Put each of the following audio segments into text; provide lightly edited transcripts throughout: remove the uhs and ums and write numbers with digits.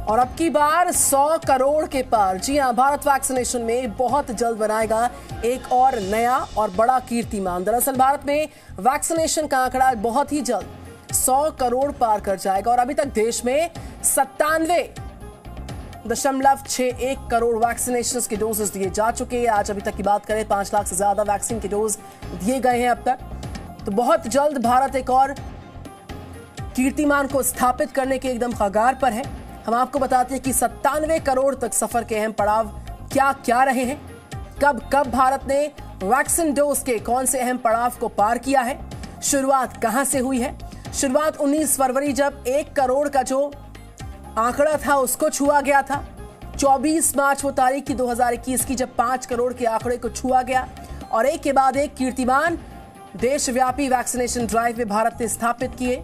और अब की बार 100 करोड़ के पार। जी हां, भारत वैक्सीनेशन में बहुत जल्द बनाएगा एक और नया और बड़ा कीर्तिमान। दरअसल भारत में वैक्सीनेशन का आंकड़ा बहुत ही जल्द 100 करोड़ पार कर जाएगा और अभी तक देश में 97.61 करोड़ वैक्सीनेशन के डोजेस दिए जा चुके हैं। आज अभी तक की बात करें 5 लाख से ज्यादा वैक्सीन के डोज दिए गए हैं अब तक। तो बहुत जल्द भारत एक और कीर्तिमान को स्थापित करने के एकदम कगार पर है। हम आपको बताते हैं कि 97 करोड़ तक सफर के अहम पड़ाव क्या क्या रहे हैं, कब कब भारत ने वैक्सीन डोज के कौन से अहम पड़ाव को पार किया है, शुरुआत कहां से हुई है। शुरुआत 19 फरवरी जब 1 करोड़ का जो आंकड़ा था उसको छुआ गया था। 24 मार्च वो तारीख थी 2021 की जब 5 करोड़ के आंकड़े को छुआ गया और एक के बाद एक कीर्तिमान देशव्यापी वैक्सीनेशन ड्राइव में भारत ने स्थापित किए।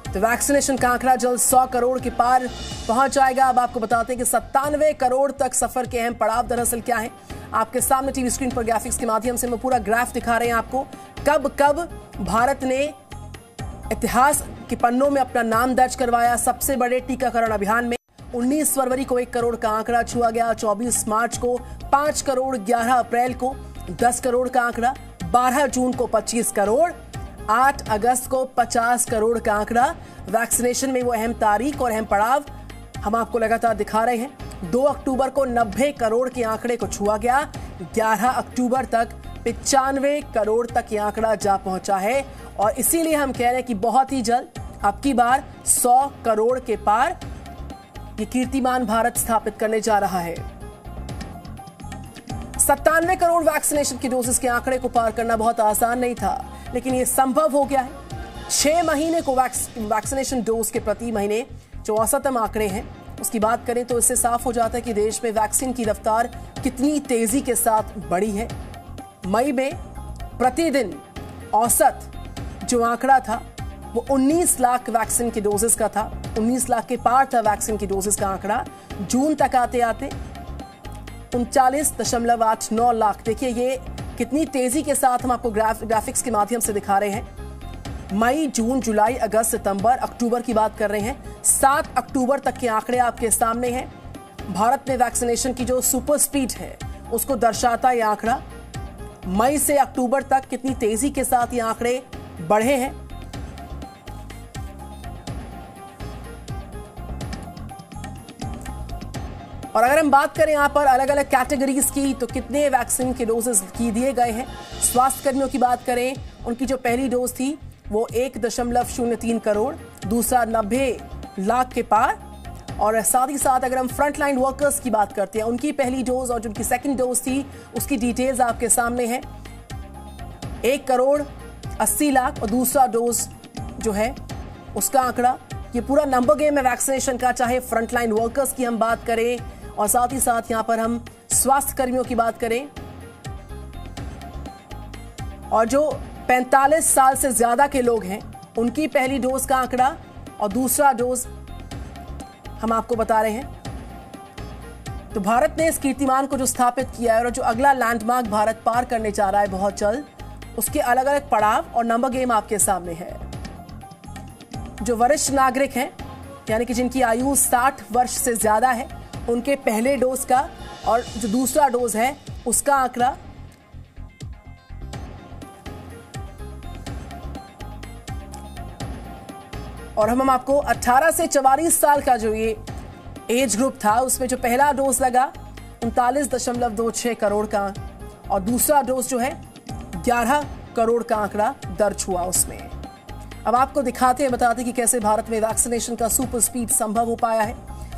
तो वैक्सीनेशन का आंकड़ा जल्द 100 करोड़ के पार पहुंच जाएगा। अब आपको बताते हैं कि 97 करोड़ तक सफर के अहम पड़ाव दरअसल क्या है। आपके सामने टीवी स्क्रीन पर ग्राफिक्स के माध्यम से मैं पूरा ग्राफ दिखा रहे हैं आपको। कब कब भारत ने इतिहास के पन्नों में अपना नाम दर्ज करवाया। सबसे बड़े टीकाकरण अभियान में 19 फरवरी को 1 करोड़ का आंकड़ा छुआ गया, 24 मार्च को 5 करोड़, 11 अप्रैल को 10 करोड़ का आंकड़ा, 12 जून को 25 करोड़, 8 अगस्त को 50 करोड़ का आंकड़ा। वैक्सीनेशन में वो अहम तारीख और अहम पड़ाव हम आपको लगातार दिखा रहे हैं। 2 अक्टूबर को 90 करोड़ के आंकड़े को छुआ गया, 11 अक्टूबर तक 95 करोड़ तक ये आंकड़ा जा पहुंचा है और इसीलिए हम कह रहे हैं कि बहुत ही जल्द अब की बार 100 करोड़ के पार ये कीर्तिमान भारत स्थापित करने जा रहा है। 97 करोड़ वैक्सीनेशन की डोजेस के आंकड़े को पार करना बहुत आसान नहीं था, लेकिन ये संभव हो गया है। 6 महीने को वैक्सीनेशन डोज के प्रति महीने जो औसतम आंकड़े हैं उसकी बात करें तो इससे साफ हो जाता है कि देश में वैक्सीन की रफ्तार कितनी तेजी के साथ बढ़ी है। मई में प्रतिदिन औसत जो आंकड़ा था वो 19 लाख वैक्सीन के डोजेस का था, 19 लाख के पार था वैक्सीन की डोजेस का आंकड़ा। जून तक आते आते 39.89 लाख। देखिए ये कितनी तेजी के साथ हम आपको ग्राफिक्स के माध्यम से दिखा रहे हैं। मई, जून, जुलाई, अगस्त, सितंबर, अक्टूबर की बात कर रहे हैं। 7 अक्टूबर तक के आंकड़े आपके सामने हैं। भारत में वैक्सीनेशन की जो सुपर स्पीड है उसको दर्शाता यह आंकड़ा। मई से अक्टूबर तक कितनी तेजी के साथ ये आंकड़े बढ़े हैं। और अगर हम बात करें यहां पर अलग अलग कैटेगरीज की तो कितने वैक्सीन के डोजेस की दिए गए हैं। स्वास्थ्य कर्मियों की बात करें, उनकी जो पहली डोज थी वो 1.03 करोड़, दूसरा 90 लाख के पार। और साथ ही साथ अगर हम फ्रंटलाइन वर्कर्स की बात करते हैं, उनकी पहली डोज और जो उनकी सेकंड डोज थी उसकी डिटेल्स आपके सामने है। 1 करोड़ 80 लाख और दूसरा डोज जो है उसका आंकड़ा। ये पूरा नंबर गेम है वैक्सीनेशन का, चाहे फ्रंटलाइन वर्कर्स की हम बात करें और साथ ही साथ यहां पर हम स्वास्थ्य कर्मियों की बात करें और जो 45 साल से ज्यादा के लोग हैं उनकी पहली डोज का आंकड़ा और दूसरा डोज हम आपको बता रहे हैं। तो भारत ने इस कीर्तिमान को जो स्थापित किया है और जो अगला लैंडमार्क भारत पार करने जा रहा है बहुत जल्द, उसके अलग अलग पड़ाव और नंबर गेम आपके सामने है। जो वरिष्ठ नागरिक हैं यानी कि जिनकी आयु 60 वर्ष से ज्यादा है, उनके पहले डोज का और जो दूसरा डोज है उसका आंकड़ा। और हम आपको 18 से 44 साल का जो ये एज ग्रुप था उसमें जो पहला डोज लगा 39.26 करोड़ का और दूसरा डोज जो है 11 करोड़ का आंकड़ा दर्ज हुआ उसमें। अब आपको दिखाते हैं, बताते हैं कि कैसे भारत में वैक्सीनेशन का सुपर स्पीड संभव हो पाया है।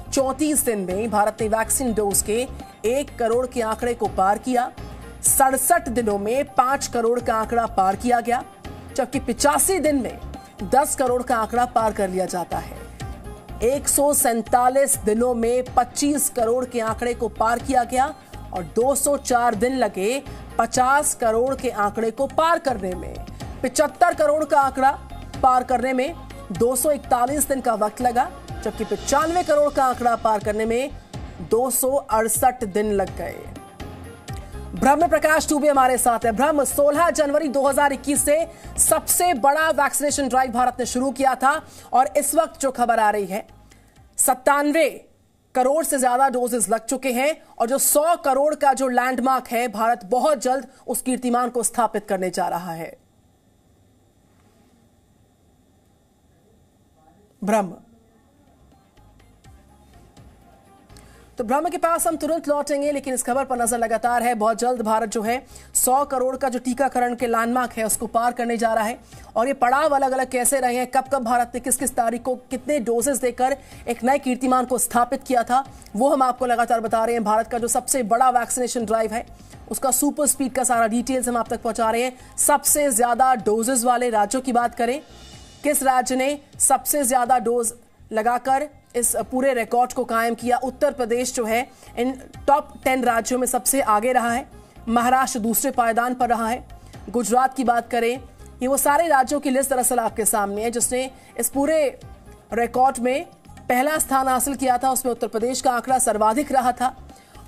34 दिन में भारत ने वैक्सीन डोज के 1 करोड़ के आंकड़े को पार किया। 67 दिनों में 5 करोड़ का आंकड़ा पार किया गया, जबकि 85 दिन में 10 करोड़ का आंकड़ा पार कर लिया जाता है। 147 दिनों में 25 करोड़ के आंकड़े को पार किया गया और 204 दिन लगे 50 करोड़ के आंकड़े को पार करने में। 75 करोड़ का आंकड़ा पार करने में 241 दिन का वक्त लगा, जबकि 95 करोड़ का आंकड़ा पार करने में 268 दिन लग गए। ब्रह्म प्रकाश टूबे हमारे साथ है। ब्रह्म, 16 जनवरी 2021 से सबसे बड़ा वैक्सीनेशन ड्राइव भारत ने शुरू किया था और इस वक्त जो खबर आ रही है 97 करोड़ से ज्यादा डोजेस लग चुके हैं और जो 100 करोड़ का जो लैंडमार्क है, भारत बहुत जल्द उस कीर्तिमान को स्थापित करने जा रहा है। ब्रह्म, तो ब्रह्म के पास हम तुरंत लौटेंगे, लेकिन इस खबर पर नजर लगातार है। बहुत जल्द भारत जो है 100 करोड़ का जो टीकाकरण के लैंडमार्क है उसको पार करने जा रहा है और ये पड़ाव अलग अलग कैसे रहे हैं, कब कब भारत ने किस किस तारीख को कितने डोजेस देकर एक नए कीर्तिमान को स्थापित किया था, वो हम आपको लगातार बता रहे हैं। भारत का जो सबसे बड़ा वैक्सीनेशन ड्राइव है उसका सुपर स्पीड का सारा डिटेल्स हम आप तक पहुंचा रहे हैं। सबसे ज्यादा डोजेस वाले राज्यों की बात करें, किस राज्य ने सबसे ज्यादा डोज लगाकर इस पूरे रिकॉर्ड को कायम किया? उत्तर प्रदेश जो है इन टॉप 10 राज्यों में सबसे आगे रहा है। महाराष्ट्र दूसरे पायदान पर रहा है। गुजरात की बात करें, ये वो सारे राज्यों की लिस्ट दरअसल आपके सामने है जिसने इस पूरे रिकॉर्ड में पहला स्थान हासिल किया था। उसमें उत्तर प्रदेश का आंकड़ा सर्वाधिक रहा था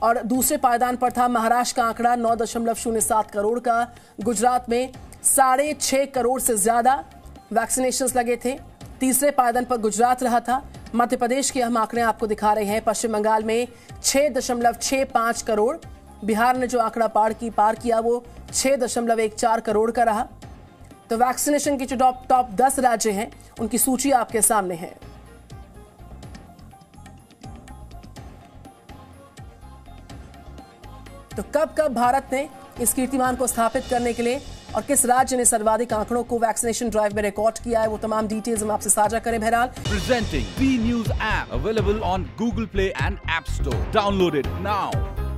और दूसरे पायदान पर था महाराष्ट्र का आंकड़ा 9.07 करोड़ का। गुजरात में 6.5 करोड़ से ज्यादा वैक्सीनेशन लगे थे। तीसरे पायदान पर गुजरात रहा था। मध्य प्रदेश के हम आंकड़े आपको दिखा रहे हैं। पश्चिम बंगाल में 6.65 करोड़। बिहार ने जो आंकड़ा पार किया वो 6.14 करोड़ का रहा। तो वैक्सीनेशन के जो टॉप 10 राज्य हैं उनकी सूची आपके सामने है। तो कब कब भारत ने इस कीर्तिमान को स्थापित करने के लिए और किस राज्य ने सर्वाधिक आंकड़ों को वैक्सीनेशन ड्राइव में रिकॉर्ड किया है, वो तमाम डिटेल्स हम आपसे साझा करें। बहरहाल, presenting V news app available on Google play and app store. Download it now.